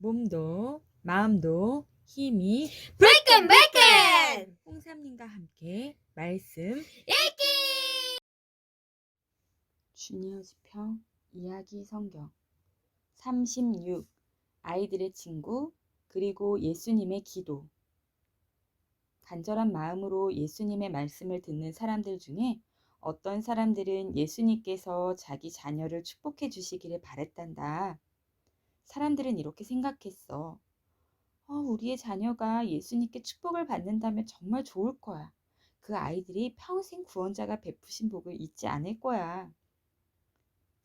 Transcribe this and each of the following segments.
몸도 마음도 힘이 브레이큰 홍삼님과 함께 말씀 읽기. 주니어 지평 이야기 성경 36 아이들의 친구 그리고 예수님의 기도. 간절한 마음으로 예수님의 말씀을 듣는 사람들 중에 어떤 사람들은 예수님께서 자기 자녀를 축복해 주시기를 바랬단다. 사람들은 이렇게 생각했어. 우리의 자녀가 예수님께 축복을 받는다면 정말 좋을 거야. 그 아이들이 평생 구원자가 베푸신 복을 잊지 않을 거야.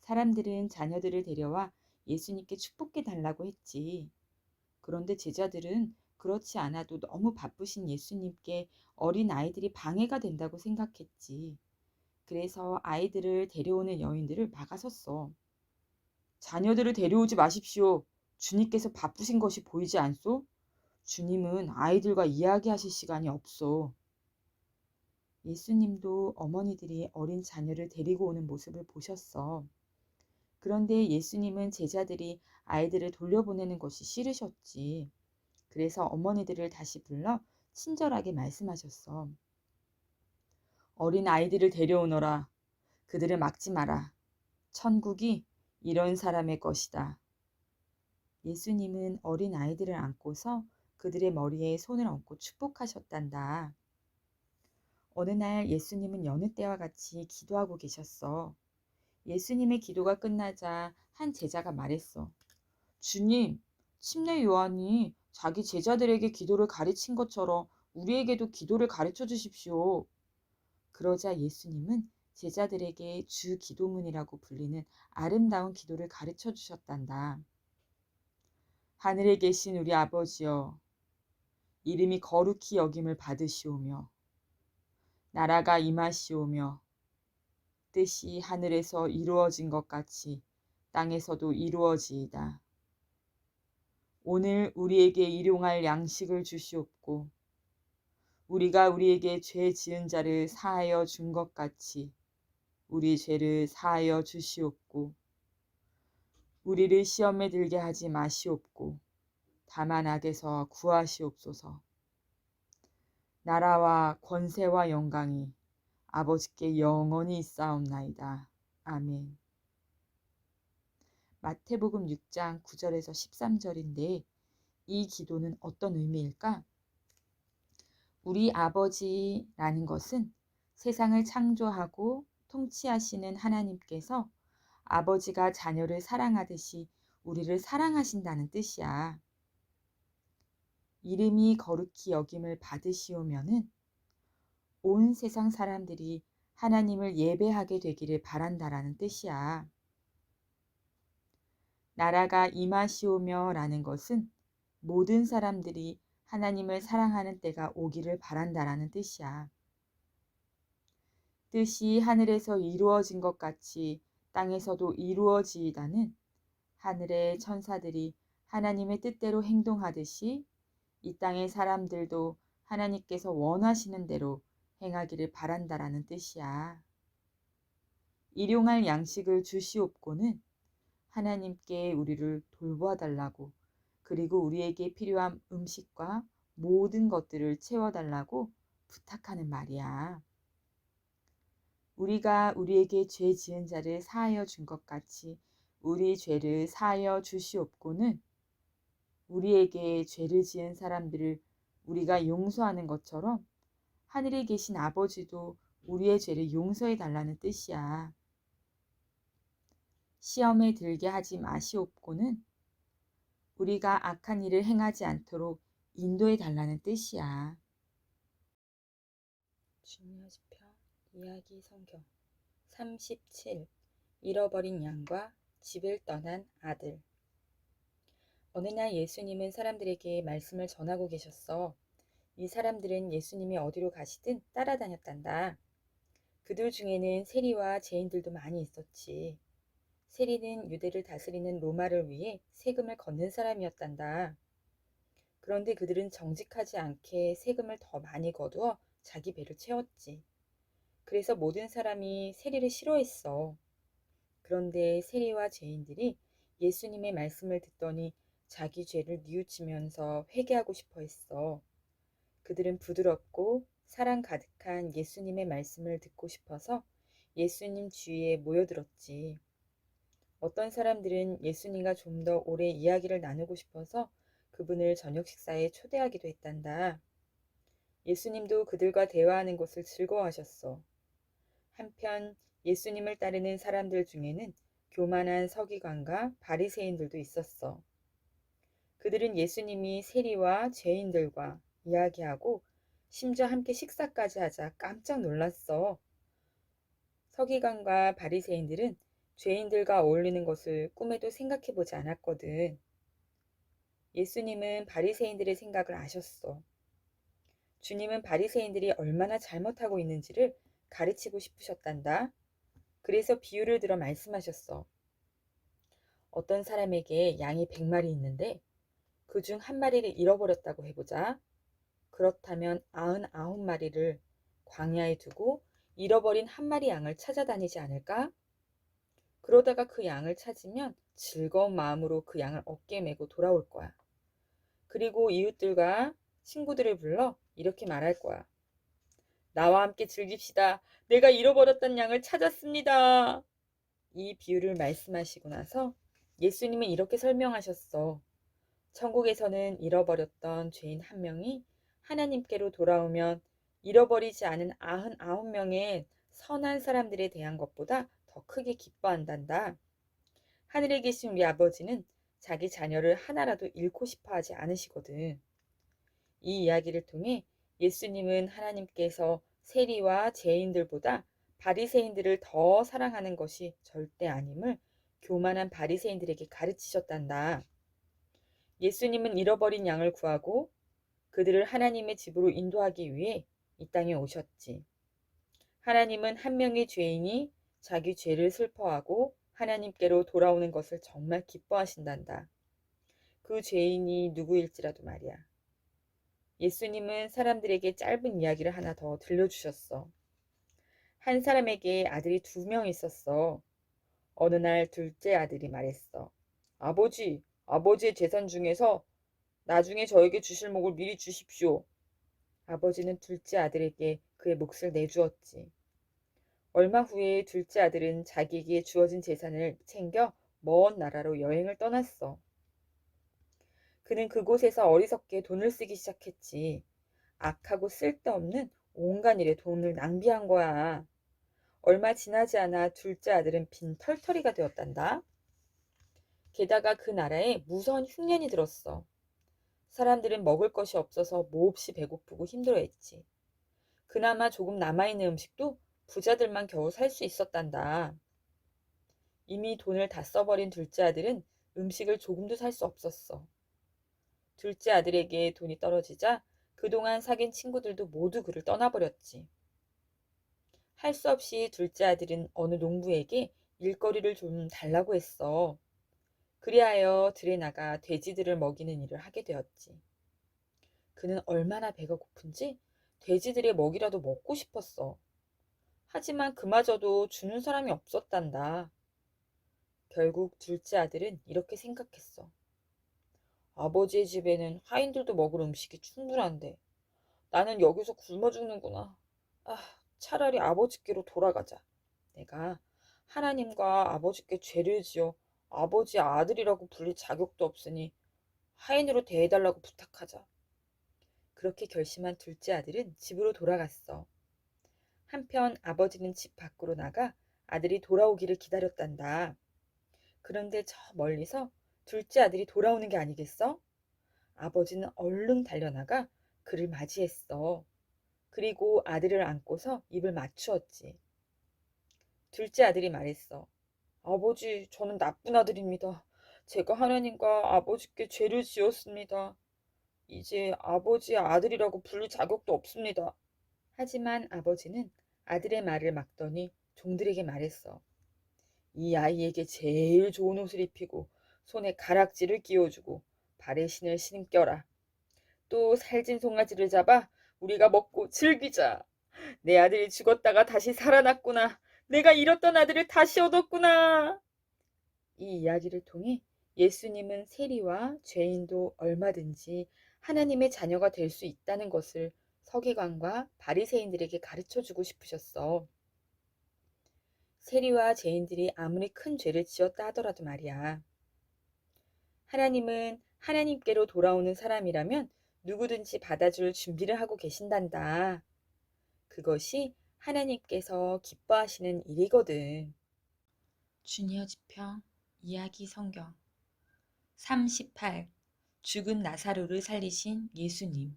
사람들은 자녀들을 데려와 예수님께 축복해 달라고 했지. 그런데 제자들은 그렇지 않아도 너무 바쁘신 예수님께 어린 아이들이 방해가 된다고 생각했지. 그래서 아이들을 데려오는 여인들을 막아섰어. 자녀들을 데려오지 마십시오. 주님께서 바쁘신 것이 보이지 않소? 주님은 아이들과 이야기하실 시간이 없어. 예수님도 어머니들이 어린 자녀를 데리고 오는 모습을 보셨어. 그런데 예수님은 제자들이 아이들을 돌려보내는 것이 싫으셨지. 그래서 어머니들을 다시 불러 친절하게 말씀하셨어. 어린 아이들을 데려오너라. 그들을 막지 마라. 천국이 이런 사람의 것이다. 예수님은 어린 아이들을 안고서 그들의 머리에 손을 얹고 축복하셨단다. 어느 날 예수님은 여느 때와 같이 기도하고 계셨어. 예수님의 기도가 끝나자 한 제자가 말했어. 주님, 침례 요한이 자기 제자들에게 기도를 가르친 것처럼 우리에게도 기도를 가르쳐 주십시오. 그러자 예수님은 제자들에게 주 기도문이라고 불리는 아름다운 기도를 가르쳐 주셨단다. 하늘에 계신 우리 아버지여, 이름이 거룩히 여김을 받으시오며 나라가 임하시오며 뜻이 하늘에서 이루어진 것 같이 땅에서도 이루어지이다. 오늘 우리에게 일용할 양식을 주시옵고 우리가 우리에게 죄 지은 자를 사하여 준 것 같이 우리 죄를 사하여 주시옵고 우리를 시험에 들게 하지 마시옵고 다만 악에서 구하시옵소서. 나라와 권세와 영광이 아버지께 영원히 있사옵나이다. 아멘. 마태복음 6장 9절에서 13절인데 이 기도는 어떤 의미일까? 우리 아버지라는 것은 세상을 창조하고 통치하시는 하나님께서 아버지가 자녀를 사랑하듯이 우리를 사랑하신다는 뜻이야. 이름이 거룩히 여김을 받으시오면은 온 세상 사람들이 하나님을 예배하게 되기를 바란다라는 뜻이야. 나라가 임하시오며 라는 것은 모든 사람들이 하나님을 사랑하는 때가 오기를 바란다라는 뜻이야. 뜻이 하늘에서 이루어진 것 같이 땅에서도 이루어지이다는 하늘의 천사들이 하나님의 뜻대로 행동하듯이 이 땅의 사람들도 하나님께서 원하시는 대로 행하기를 바란다라는 뜻이야. 일용할 양식을 주시옵고는 하나님께 우리를 돌보아달라고 그리고 우리에게 필요한 음식과 모든 것들을 채워달라고 부탁하는 말이야. 우리가 우리에게 죄 지은 자를 사하여 준 것 같이 우리 죄를 사하여 주시옵고는 우리에게 죄를 지은 사람들을 우리가 용서하는 것처럼 하늘에 계신 아버지도 우리의 죄를 용서해 달라는 뜻이야. 시험에 들게 하지 마시옵고는 우리가 악한 일을 행하지 않도록 인도해 달라는 뜻이야. 주니어 지평 이야기 성경 37 잃어버린 양과 집을 떠난 아들. 어느 날 예수님은 사람들에게 말씀을 전하고 계셨어. 이 사람들은 예수님이 어디로 가시든 따라다녔단다. 그들 중에는 세리와 죄인들도 많이 있었지. 세리는 유대를 다스리는 로마를 위해 세금을 걷는 사람이었단다. 그런데 그들은 정직하지 않게 세금을 더 많이 거두어 자기 배를 채웠지. 그래서 모든 사람이 세리를 싫어했어. 그런데 세리와 죄인들이 예수님의 말씀을 듣더니 자기 죄를 뉘우치면서 회개하고 싶어 했어. 그들은 부드럽고 사랑 가득한 예수님의 말씀을 듣고 싶어서 예수님 주위에 모여들었지. 어떤 사람들은 예수님과 좀 더 오래 이야기를 나누고 싶어서 그분을 저녁 식사에 초대하기도 했단다. 예수님도 그들과 대화하는 것을 즐거워하셨어. 한편 예수님을 따르는 사람들 중에는 교만한 서기관과 바리새인들도 있었어. 그들은 예수님이 세리와 죄인들과 이야기하고 심지어 함께 식사까지 하자 깜짝 놀랐어. 서기관과 바리새인들은 죄인들과 어울리는 것을 꿈에도 생각해 보지 않았거든. 예수님은 바리새인들의 생각을 아셨어. 주님은 바리새인들이 얼마나 잘못하고 있는지를 가르치고 싶으셨단다. 그래서 비유를 들어 말씀하셨어. 어떤 사람에게 양이 100마리 있는데 그중 한 마리를 잃어버렸다고 해보자. 그렇다면 99마리를 광야에 두고 잃어버린 한 마리 양을 찾아다니지 않을까? 그러다가 그 양을 찾으면 즐거운 마음으로 그 양을 어깨에 메고 돌아올 거야. 그리고 이웃들과 친구들을 불러 이렇게 말할 거야. 나와 함께 즐깁시다. 내가 잃어버렸던 양을 찾았습니다. 이 비유를 말씀하시고 나서 예수님은 이렇게 설명하셨어. 천국에서는 잃어버렸던 죄인 한 명이 하나님께로 돌아오면 잃어버리지 않은 99명의 선한 사람들에 대한 것보다 더 크게 기뻐한단다. 하늘에 계신 우리 아버지는 자기 자녀를 하나라도 잃고 싶어 하지 않으시거든. 이 이야기를 통해 예수님은 하나님께서 세리와 죄인들보다 바리새인들을 더 사랑하는 것이 절대 아님을 교만한 바리새인들에게 가르치셨단다. 예수님은 잃어버린 양을 구하고 그들을 하나님의 집으로 인도하기 위해 이 땅에 오셨지. 하나님은 한 명의 죄인이 자기 죄를 슬퍼하고 하나님께로 돌아오는 것을 정말 기뻐하신단다. 그 죄인이 누구일지라도 말이야. 예수님은 사람들에게 짧은 이야기를 하나 더 들려주셨어. 한 사람에게 아들이 2명 있었어. 어느 날 둘째 아들이 말했어. 아버지의 재산 중에서 나중에 저에게 주실 몫을 미리 주십시오. 아버지는 둘째 아들에게 그의 몫을 내주었지. 얼마 후에 둘째 아들은 자기에게 주어진 재산을 챙겨 먼 나라로 여행을 떠났어. 그는 그곳에서 어리석게 돈을 쓰기 시작했지. 악하고 쓸데없는 온갖 일에 돈을 낭비한 거야. 얼마 지나지 않아 둘째 아들은 빈 털터리가 되었단다. 게다가 그 나라에 무서운 흉년이 들었어. 사람들은 먹을 것이 없어서 몹시 배고프고 힘들어했지. 그나마 조금 남아있는 음식도 부자들만 겨우 살 수 있었단다. 이미 돈을 다 써버린 둘째 아들은 음식을 조금도 살 수 없었어. 둘째 아들에게 돈이 떨어지자 그동안 사귄 친구들도 모두 그를 떠나버렸지. 할 수 없이 둘째 아들은 어느 농부에게 일거리를 좀 달라고 했어. 그리하여 들에 나가 돼지들을 먹이는 일을 하게 되었지. 그는 얼마나 배가 고픈지 돼지들의 먹이라도 먹고 싶었어. 하지만 그마저도 주는 사람이 없었단다. 결국 둘째 아들은 이렇게 생각했어. 아버지의 집에는 하인들도 먹을 음식이 충분한데 나는 여기서 굶어 죽는구나. 차라리 아버지께로 돌아가자. 내가 하나님과 아버지께 죄를 지어 아버지의 아들이라고 불릴 자격도 없으니 하인으로 대해달라고 부탁하자. 그렇게 결심한 둘째 아들은 집으로 돌아갔어. 한편 아버지는 집 밖으로 나가 아들이 돌아오기를 기다렸단다. 그런데 저 멀리서 둘째 아들이 돌아오는 게 아니겠어? 아버지는 얼른 달려나가 그를 맞이했어. 그리고 아들을 안고서 입을 맞추었지. 둘째 아들이 말했어. 아버지, 저는 나쁜 아들입니다. 제가 하나님과 아버지께 죄를 지었습니다. 이제 아버지의 아들이라고 불릴 자격도 없습니다. 하지만 아버지는 아들의 말을 막더니 종들에게 말했어. 이 아이에게 제일 좋은 옷을 입히고 손에 가락지를 끼워주고 발에 신을 신겨라. 또 살찐 송아지를 잡아 우리가 먹고 즐기자. 내 아들이 죽었다가 다시 살아났구나. 내가 잃었던 아들을 다시 얻었구나. 이 이야기를 통해 예수님은 세리와 죄인도 얼마든지 하나님의 자녀가 될 수 있다는 것을 서기관과 바리새인들에게 가르쳐 주고 싶으셨어. 세리와 죄인들이 아무리 큰 죄를 지었다 하더라도 말이야. 하나님은 하나님께로 돌아오는 사람이라면 누구든지 받아줄 준비를 하고 계신단다. 그것이 하나님께서 기뻐하시는 일이거든. 주니어 지평 이야기 성경 38. 죽은 나사로를 살리신 예수님.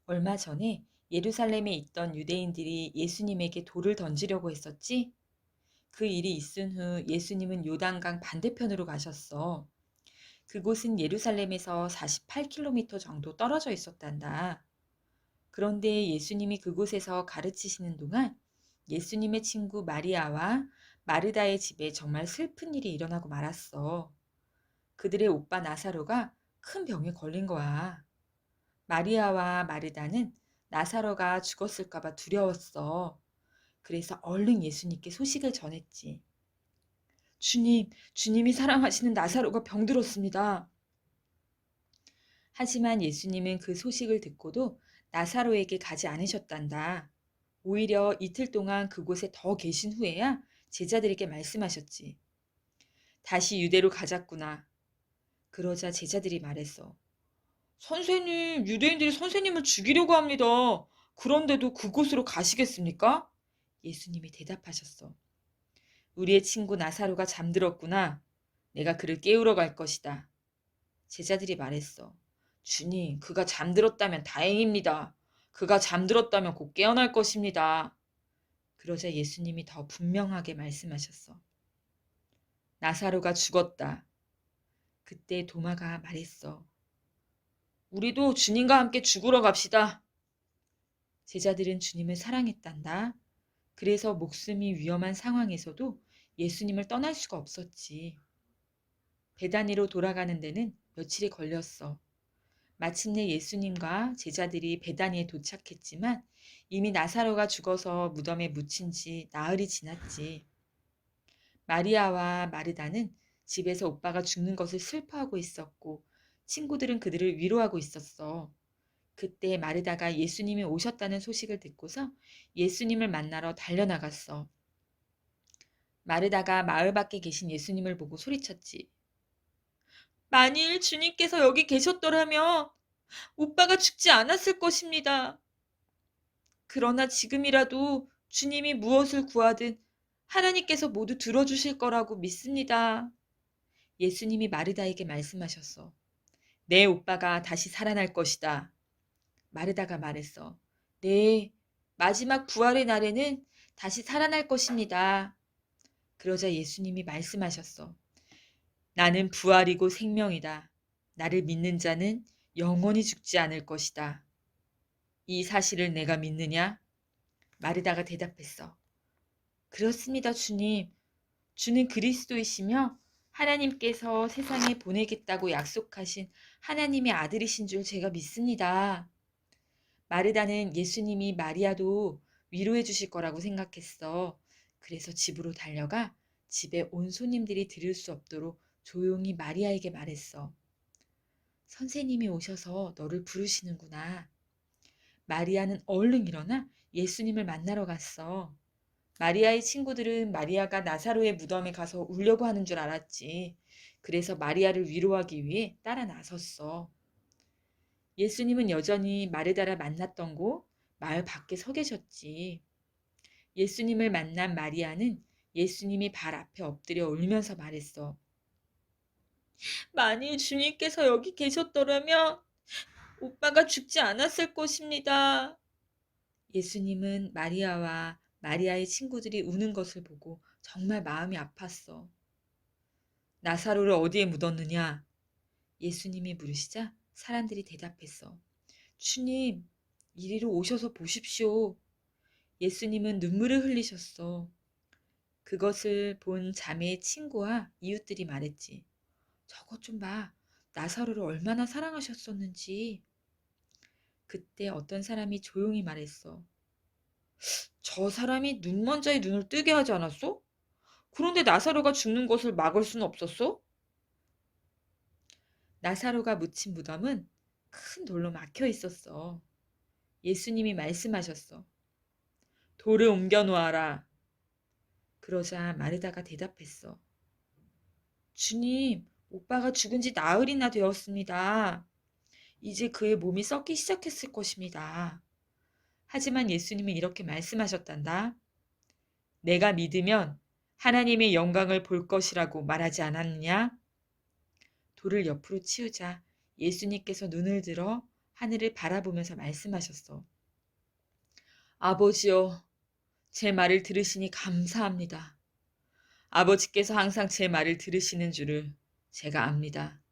얼마 전에 예루살렘에 있던 유대인들이 예수님에게 돌을 던지려고 했었지? 그 일이 있은 후 예수님은 요단강 반대편으로 가셨어. 그곳은 예루살렘에서 48km 정도 떨어져 있었단다. 그런데 예수님이 그곳에서 가르치시는 동안 예수님의 친구 마리아와 마르다의 집에 정말 슬픈 일이 일어나고 말았어. 그들의 오빠 나사로가 큰 병에 걸린 거야. 마리아와 마르다는 나사로가 죽었을까봐 두려웠어. 그래서 얼른 예수님께 소식을 전했지. 주님, 주님이 사랑하시는 나사로가 병들었습니다. 하지만 예수님은 그 소식을 듣고도 나사로에게 가지 않으셨단다. 오히려 이틀 동안 그곳에 더 계신 후에야 제자들에게 말씀하셨지. 다시 유대로 가자꾸나. 그러자 제자들이 말했어. 선생님, 유대인들이 선생님을 죽이려고 합니다. 그런데도 그곳으로 가시겠습니까? 예수님이 대답하셨어. 우리의 친구 나사로가 잠들었구나. 내가 그를 깨우러 갈 것이다. 제자들이 말했어. 주님, 그가 잠들었다면 다행입니다. 그가 잠들었다면 곧 깨어날 것입니다. 그러자 예수님이 더 분명하게 말씀하셨어. 나사로가 죽었다. 그때 도마가 말했어. 우리도 주님과 함께 죽으러 갑시다. 제자들은 주님을 사랑했단다. 그래서 목숨이 위험한 상황에서도 예수님을 떠날 수가 없었지. 베다니로 돌아가는 데는 며칠이 걸렸어. 마침내 예수님과 제자들이 베다니에 도착했지만 이미 나사로가 죽어서 무덤에 묻힌 지 나흘이 지났지. 마리아와 마르다는 집에서 오빠가 죽는 것을 슬퍼하고 있었고 친구들은 그들을 위로하고 있었어. 그때 마르다가 예수님이 오셨다는 소식을 듣고서 예수님을 만나러 달려나갔어. 마르다가 마을 밖에 계신 예수님을 보고 소리쳤지. 만일 주님께서 여기 계셨더라면 오빠가 죽지 않았을 것입니다. 그러나 지금이라도 주님이 무엇을 구하든 하나님께서 모두 들어주실 거라고 믿습니다. 예수님이 마르다에게 말씀하셨어. 내 오빠가 다시 살아날 것이다. 마르다가 말했어. 네, 마지막 부활의 날에는 다시 살아날 것입니다. 그러자 예수님이 말씀하셨어. 나는 부활이고 생명이다. 나를 믿는 자는 영원히 죽지 않을 것이다. 이 사실을 내가 믿느냐? 마르다가 대답했어. 그렇습니다, 주님. 주는 그리스도이시며 하나님께서 세상에 보내겠다고 약속하신 하나님의 아들이신 줄 제가 믿습니다. 마르다는 예수님이 마리아도 위로해 주실 거라고 생각했어. 그래서 집으로 달려가 집에 온 손님들이 들을 수 없도록 조용히 마리아에게 말했어. 선생님이 오셔서 너를 부르시는구나. 마리아는 얼른 일어나 예수님을 만나러 갔어. 마리아의 친구들은 마리아가 나사로의 무덤에 가서 울려고 하는 줄 알았지. 그래서 마리아를 위로하기 위해 따라 나섰어. 예수님은 여전히 마르다를 만났던 곳 마을 밖에 서 계셨지. 예수님을 만난 마리아는 예수님이 발 앞에 엎드려 울면서 말했어. 만일 주님께서 여기 계셨더라면 오빠가 죽지 않았을 것입니다. 예수님은 마리아와 마리아의 친구들이 우는 것을 보고 정말 마음이 아팠어. 나사로를 어디에 묻었느냐? 예수님이 물으시자 사람들이 대답했어. 주님, 이리로 오셔서 보십시오. 예수님은 눈물을 흘리셨어. 그것을 본 자매의 친구와 이웃들이 말했지. 저것 좀 봐. 나사로를 얼마나 사랑하셨었는지. 그때 어떤 사람이 조용히 말했어. 저 사람이 눈먼자의 눈을 뜨게 하지 않았어? 그런데 나사로가 죽는 것을 막을 수는 없었어? 나사로가 묻힌 무덤은 큰 돌로 막혀 있었어. 예수님이 말씀하셨어. 돌을 옮겨 놓아라. 그러자 마르다가 대답했어. 주님, 오빠가 죽은 지 나흘이나 되었습니다. 이제 그의 몸이 썩기 시작했을 것입니다. 하지만 예수님은 이렇게 말씀하셨단다. 내가 믿으면 하나님의 영광을 볼 것이라고 말하지 않았느냐? 돌을 옆으로 치우자 예수님께서 눈을 들어 하늘을 바라보면서 말씀하셨어. 아버지여, 제 말을 들으시니 감사합니다. 아버지께서 항상 제 말을 들으시는 줄을 제가 압니다.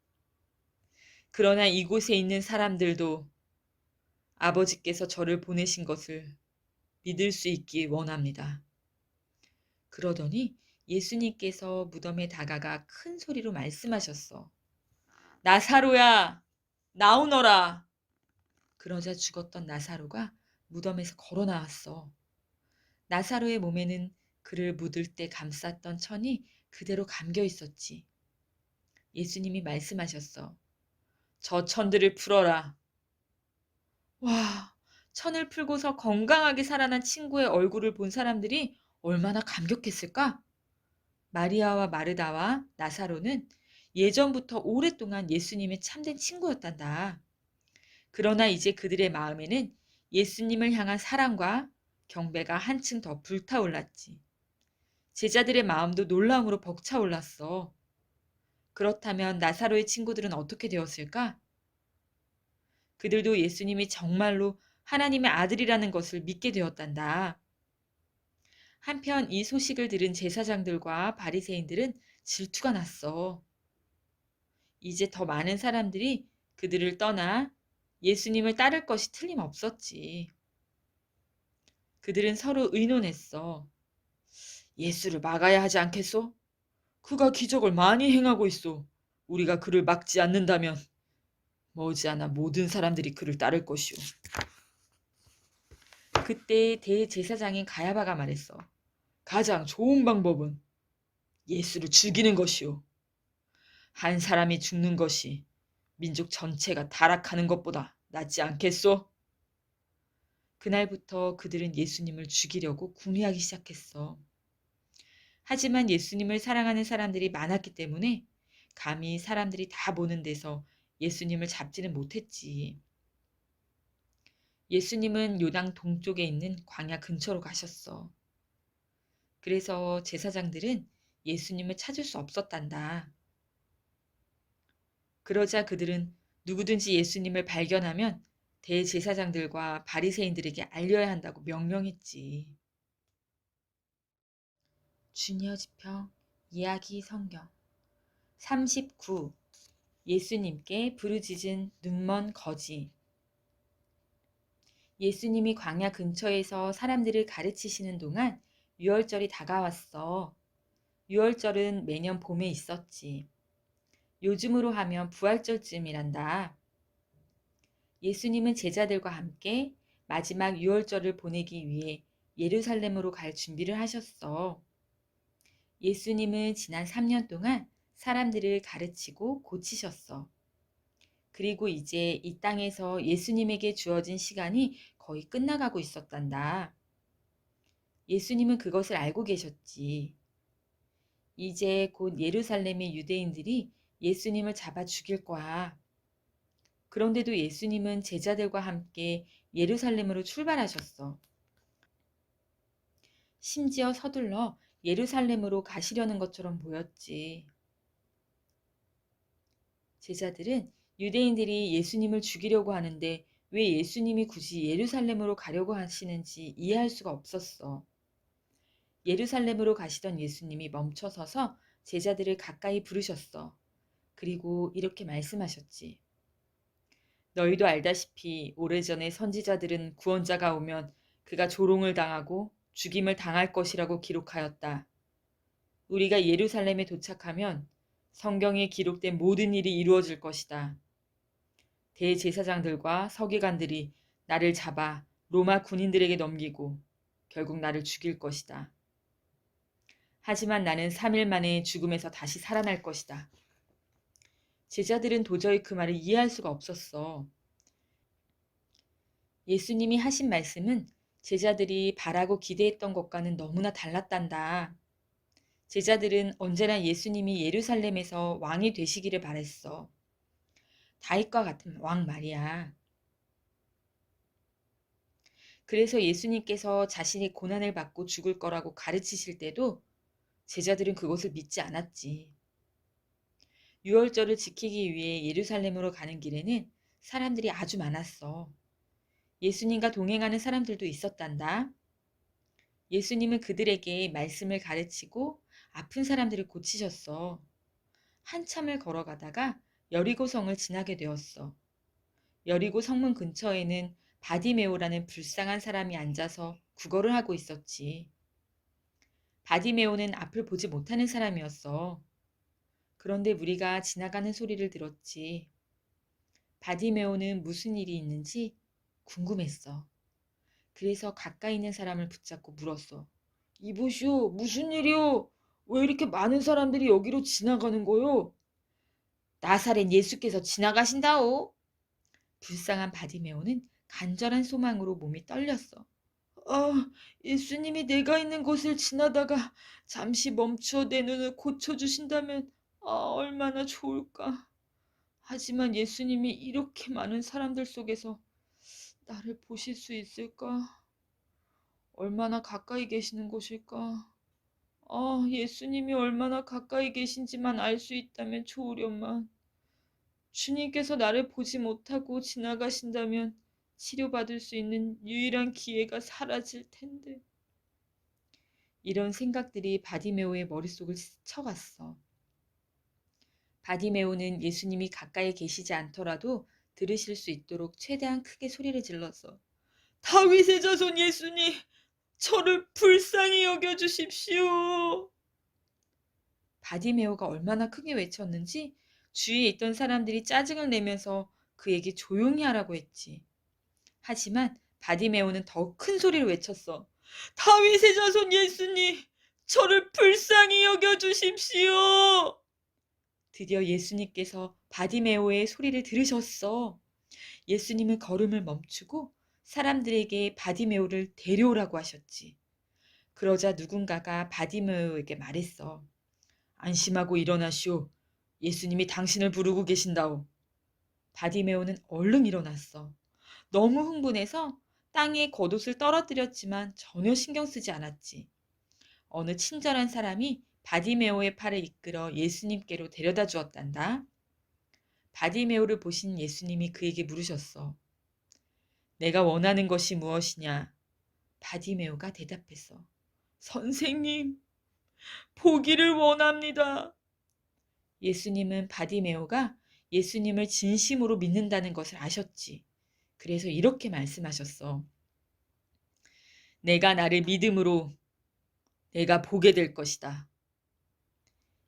그러나 이곳에 있는 사람들도 아버지께서 저를 보내신 것을 믿을 수 있기 원합니다. 그러더니 예수님께서 무덤에 다가가 큰 소리로 말씀하셨어. 나사로야, 나오너라. 그러자 죽었던 나사로가 무덤에서 걸어 나왔어. 나사로의 몸에는 그를 묻을 때 감쌌던 천이 그대로 감겨 있었지. 예수님이 말씀하셨어. 저 천들을 풀어라. 와, 천을 풀고서 건강하게 살아난 친구의 얼굴을 본 사람들이 얼마나 감격했을까? 마리아와 마르다와 나사로는 예전부터 오랫동안 예수님의 참된 친구였단다. 그러나 이제 그들의 마음에는 예수님을 향한 사랑과 경배가 한층 더 불타올랐지. 제자들의 마음도 놀라움으로 벅차올랐어. 그렇다면 나사로의 친구들은 어떻게 되었을까? 그들도 예수님이 정말로 하나님의 아들이라는 것을 믿게 되었단다. 한편 이 소식을 들은 제사장들과 바리새인들은 질투가 났어. 이제 더 많은 사람들이 그들을 떠나 예수님을 따를 것이 틀림없었지. 그들은 서로 의논했어. 예수를 막아야 하지 않겠소? 그가 기적을 많이 행하고 있어. 우리가 그를 막지 않는다면 머지않아 모든 사람들이 그를 따를 것이오. 그때 대제사장인 가야바가 말했어. 가장 좋은 방법은 예수를 죽이는 것이오. 한 사람이 죽는 것이 민족 전체가 타락하는 것보다 낫지 않겠소? 그날부터 그들은 예수님을 죽이려고 궁리하기 시작했어. 하지만 예수님을 사랑하는 사람들이 많았기 때문에 감히 사람들이 다 보는 데서 예수님을 잡지는 못했지. 예수님은 요당 동쪽에 있는 광야 근처로 가셨어. 그래서 제사장들은 예수님을 찾을 수 없었단다. 그러자 그들은 누구든지 예수님을 발견하면 대제사장들과 바리새인들에게 알려야 한다고 명령했지. 주니어 지평 이야기 성경 39. 예수님께 부르짖은 눈먼 거지. 예수님이 광야 근처에서 사람들을 가르치시는 동안 유월절이 다가왔어. 유월절은 매년 봄에 있었지. 요즘으로 하면 부활절쯤이란다. 예수님은 제자들과 함께 마지막 유월절을 보내기 위해 예루살렘으로 갈 준비를 하셨어. 예수님은 지난 3년 동안 사람들을 가르치고 고치셨어. 그리고 이제 이 땅에서 예수님에게 주어진 시간이 거의 끝나가고 있었단다. 예수님은 그것을 알고 계셨지. 이제 곧 예루살렘의 유대인들이 예수님을 잡아 죽일 거야. 그런데도 예수님은 제자들과 함께 예루살렘으로 출발하셨어. 심지어 서둘러 예루살렘으로 가시려는 것처럼 보였지. 제자들은 유대인들이 예수님을 죽이려고 하는데 왜 예수님이 굳이 예루살렘으로 가려고 하시는지 이해할 수가 없었어. 예루살렘으로 가시던 예수님이 멈춰서서 제자들을 가까이 부르셨어. 그리고 이렇게 말씀하셨지. 너희도 알다시피 오래전에 선지자들은 구원자가 오면 그가 조롱을 당하고 죽임을 당할 것이라고 기록하였다. 우리가 예루살렘에 도착하면 성경에 기록된 모든 일이 이루어질 것이다. 대제사장들과 서기관들이 나를 잡아 로마 군인들에게 넘기고 결국 나를 죽일 것이다. 하지만 나는 3일 만에 죽음에서 다시 살아날 것이다. 제자들은 도저히 그 말을 이해할 수가 없었어. 예수님이 하신 말씀은 제자들이 바라고 기대했던 것과는 너무나 달랐단다. 제자들은 언제나 예수님이 예루살렘에서 왕이 되시기를 바랬어. 다윗과 같은 왕 말이야. 그래서 예수님께서 자신이 고난을 받고 죽을 거라고 가르치실 때도 제자들은 그것을 믿지 않았지. 유월절을 지키기 위해 예루살렘으로 가는 길에는 사람들이 아주 많았어. 예수님과 동행하는 사람들도 있었단다. 예수님은 그들에게 말씀을 가르치고 아픈 사람들을 고치셨어. 한참을 걸어가다가 여리고성을 지나게 되었어. 여리고 성문 근처에는 바디메오라는 불쌍한 사람이 앉아서 구걸을 하고 있었지. 바디메오는 앞을 보지 못하는 사람이었어. 그런데 우리가 지나가는 소리를 들었지. 바디메오는 무슨 일이 있는지 궁금했어. 그래서 가까이 있는 사람을 붙잡고 물었어. 이보시오, 무슨 일이오? 왜 이렇게 많은 사람들이 여기로 지나가는 거요? 나사렛 예수께서 지나가신다오. 불쌍한 바디메오는 간절한 소망으로 몸이 떨렸어. 아, 예수님이 내가 있는 곳을 지나다가 잠시 멈춰 내 눈을 고쳐주신다면 얼마나 좋을까. 하지만 예수님이 이렇게 많은 사람들 속에서 나를 보실 수 있을까? 얼마나 가까이 계시는 곳일까? 예수님이 얼마나 가까이 계신지만 알 수 있다면 좋으련만. 주님께서 나를 보지 못하고 지나가신다면 치료받을 수 있는 유일한 기회가 사라질 텐데. 이런 생각들이 바디메오의 머릿속을 스쳐갔어. 바디메오는 예수님이 가까이 계시지 않더라도 들으실 수 있도록 최대한 크게 소리를 질렀어. 다윗의 자손 예수님, 저를 불쌍히 여겨주십시오. 바디메오가 얼마나 크게 외쳤는지 주위에 있던 사람들이 짜증을 내면서 그에게 조용히 하라고 했지. 하지만 바디메오는 더 큰 소리를 외쳤어. 다윗의 자손 예수님, 저를 불쌍히 여겨주십시오. 드디어 예수님께서 바디메오의 소리를 들으셨어. 예수님은 걸음을 멈추고 사람들에게 바디메오를 데려오라고 하셨지. 그러자 누군가가 바디메오에게 말했어. 안심하고 일어나시오. 예수님이 당신을 부르고 계신다오. 바디메오는 얼른 일어났어. 너무 흥분해서 땅에 겉옷을 떨어뜨렸지만 전혀 신경 쓰지 않았지. 어느 친절한 사람이 바디메오의 팔을 이끌어 예수님께로 데려다 주었단다. 바디메오를 보신 예수님이 그에게 물으셨어. 내가 원하는 것이 무엇이냐? 바디메오가 대답했어. 선생님, 보기를 원합니다. 예수님은 바디메오가 예수님을 진심으로 믿는다는 것을 아셨지. 그래서 이렇게 말씀하셨어. 내가 나를 믿음으로 내가 보게 될 것이다.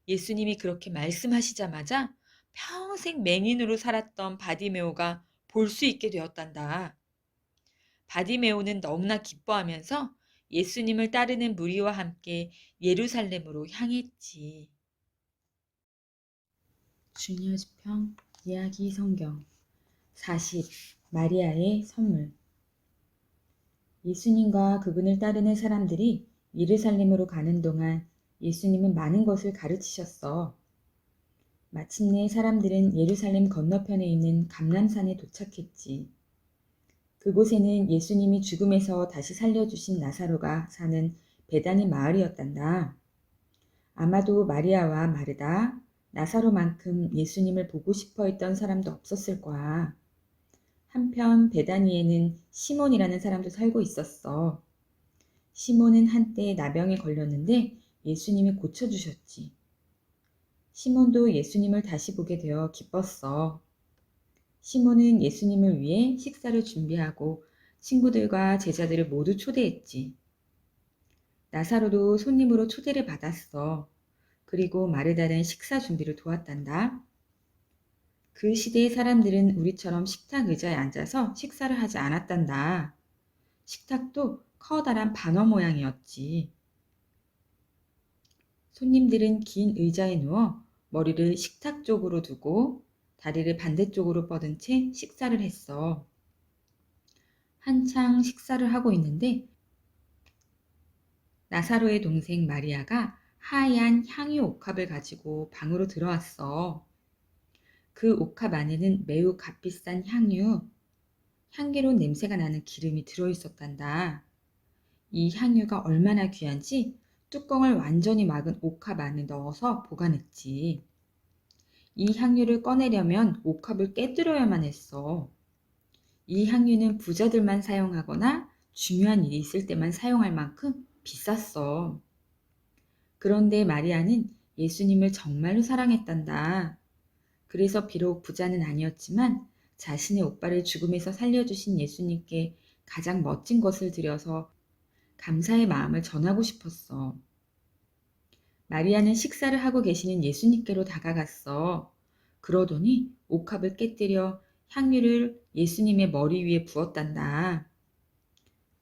예수님이 그렇게 말씀하시자마자 평생 맹인으로 살았던 바디메오가 볼 수 있게 되었단다. 바디메오는 너무나 기뻐하면서 예수님을 따르는 무리와 함께 예루살렘으로 향했지. 주니어지평 이야기 성경 40. 마리아의 선물. 예수님과 그분을 따르는 사람들이 예루살렘으로 가는 동안 예수님은 많은 것을 가르치셨어. 마침내 사람들은 예루살렘 건너편에 있는 감람산에 도착했지. 그곳에는 예수님이 죽음에서 다시 살려주신 나사로가 사는 베다니 마을이었단다. 아마도 마리아와 마르다, 나사로만큼 예수님을 보고 싶어 했던 사람도 없었을 거야. 한편 베다니에는 시몬이라는 사람도 살고 있었어. 시몬은 한때 나병에 걸렸는데 예수님이 고쳐주셨지. 시몬도 예수님을 다시 보게 되어 기뻤어. 시몬은 예수님을 위해 식사를 준비하고 친구들과 제자들을 모두 초대했지. 나사로도 손님으로 초대를 받았어. 그리고 마르다는 식사 준비를 도왔단다. 그 시대의 사람들은 우리처럼 식탁 의자에 앉아서 식사를 하지 않았단다. 식탁도 커다란 반어 모양이었지. 손님들은 긴 의자에 누워 머리를 식탁 쪽으로 두고 다리를 반대쪽으로 뻗은 채 식사를 했어. 한창 식사를 하고 있는데 나사로의 동생 마리아가 하얀 향유 옥합을 가지고 방으로 들어왔어. 그 옥합 안에는 매우 값비싼 향기로운 냄새가 나는 기름이 들어있었단다. 이 향유가 얼마나 귀한지 뚜껑을 완전히 막은 옥합 안에 넣어서 보관했지. 이 향유를 꺼내려면 옥합을 깨뜨려야만 했어. 이 향유는 부자들만 사용하거나 중요한 일이 있을 때만 사용할 만큼 비쌌어. 그런데 마리아는 예수님을 정말로 사랑했단다. 그래서 비록 부자는 아니었지만 자신의 오빠를 죽음에서 살려주신 예수님께 가장 멋진 것을 드려서 감사의 마음을 전하고 싶었어. 마리아는 식사를 하고 계시는 예수님께로 다가갔어. 그러더니 옥합을 깨뜨려 향유를 예수님의 머리 위에 부었단다.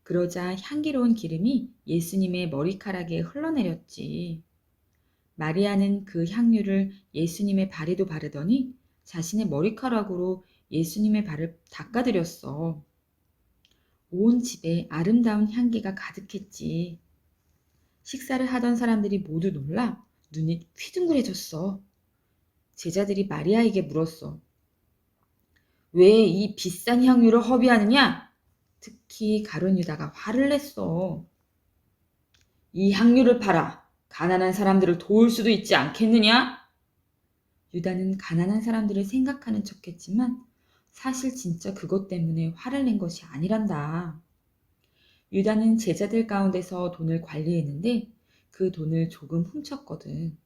그러자 향기로운 기름이 예수님의 머리카락에 흘러내렸지. 마리아는 그 향유를 예수님의 발에도 바르더니 자신의 머리카락으로 예수님의 발을 닦아드렸어. 온 집에 아름다운 향기가 가득했지. 식사를 하던 사람들이 모두 놀라 눈이 휘둥그레졌어. 제자들이 마리아에게 물었어. 왜 이 비싼 향유를 허비하느냐? 특히 가룟 유다가 화를 냈어. 이 향유를 팔아 가난한 사람들을 도울 수도 있지 않겠느냐? 유다는 가난한 사람들을 생각하는 척했지만 사실 진짜 그것 때문에 화를 낸 것이 아니란다. 유다는 제자들 가운데서 돈을 관리했는데 그 돈을 조금 훔쳤거든.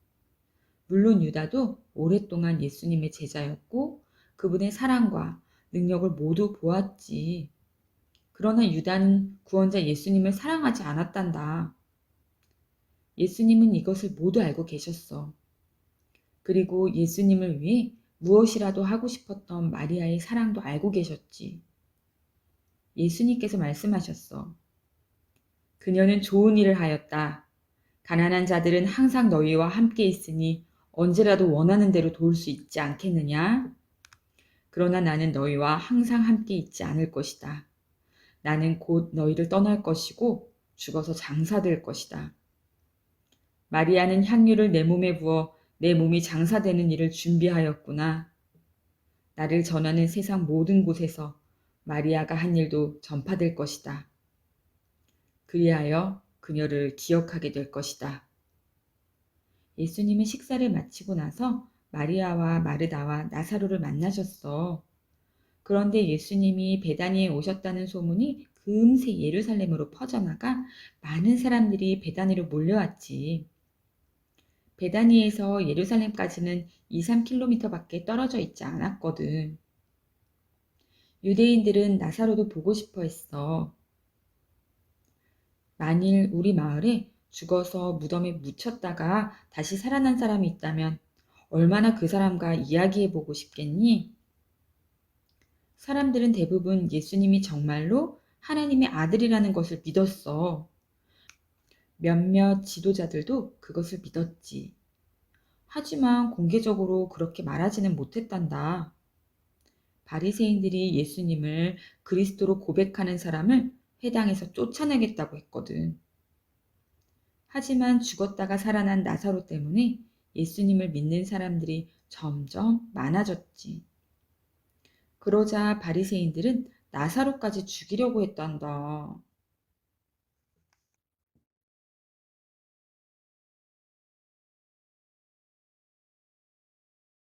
물론 유다도 오랫동안 예수님의 제자였고 그분의 사랑과 능력을 모두 보았지. 그러나 유다는 구원자 예수님을 사랑하지 않았단다. 예수님은 이것을 모두 알고 계셨어. 그리고 예수님을 위해 무엇이라도 하고 싶었던 마리아의 사랑도 알고 계셨지. 예수님께서 말씀하셨어. 그녀는 좋은 일을 하였다. 가난한 자들은 항상 너희와 함께 있으니 언제라도 원하는 대로 도울 수 있지 않겠느냐? 그러나 나는 너희와 항상 함께 있지 않을 것이다. 나는 곧 너희를 떠날 것이고 죽어서 장사될 것이다. 마리아는 향유를 내 몸에 부어 내 몸이 장사되는 일을 준비하였구나. 나를 전하는 세상 모든 곳에서 마리아가 한 일도 전파될 것이다. 그리하여 그녀를 기억하게 될 것이다. 예수님은 식사를 마치고 나서 마리아와 마르다와 나사로를 만나셨어. 그런데 예수님이 베다니에 오셨다는 소문이 금세 예루살렘으로 퍼져나가 많은 사람들이 베다니로 몰려왔지. 베다니에서 예루살렘까지는 2, 3km밖에 떨어져 있지 않았거든. 유대인들은 나사로도 보고 싶어 했어. 만일 우리 마을에 죽어서 무덤에 묻혔다가 다시 살아난 사람이 있다면 얼마나 그 사람과 이야기해보고 싶겠니? 사람들은 대부분 예수님이 정말로 하나님의 아들이라는 것을 믿었어. 몇몇 지도자들도 그것을 믿었지. 하지만 공개적으로 그렇게 말하지는 못했단다. 바리새인들이 예수님을 그리스도로 고백하는 사람을 회당에서 쫓아내겠다고 했거든. 하지만 죽었다가 살아난 나사로 때문에 예수님을 믿는 사람들이 점점 많아졌지. 그러자 바리새인들은 나사로까지 죽이려고 했단다.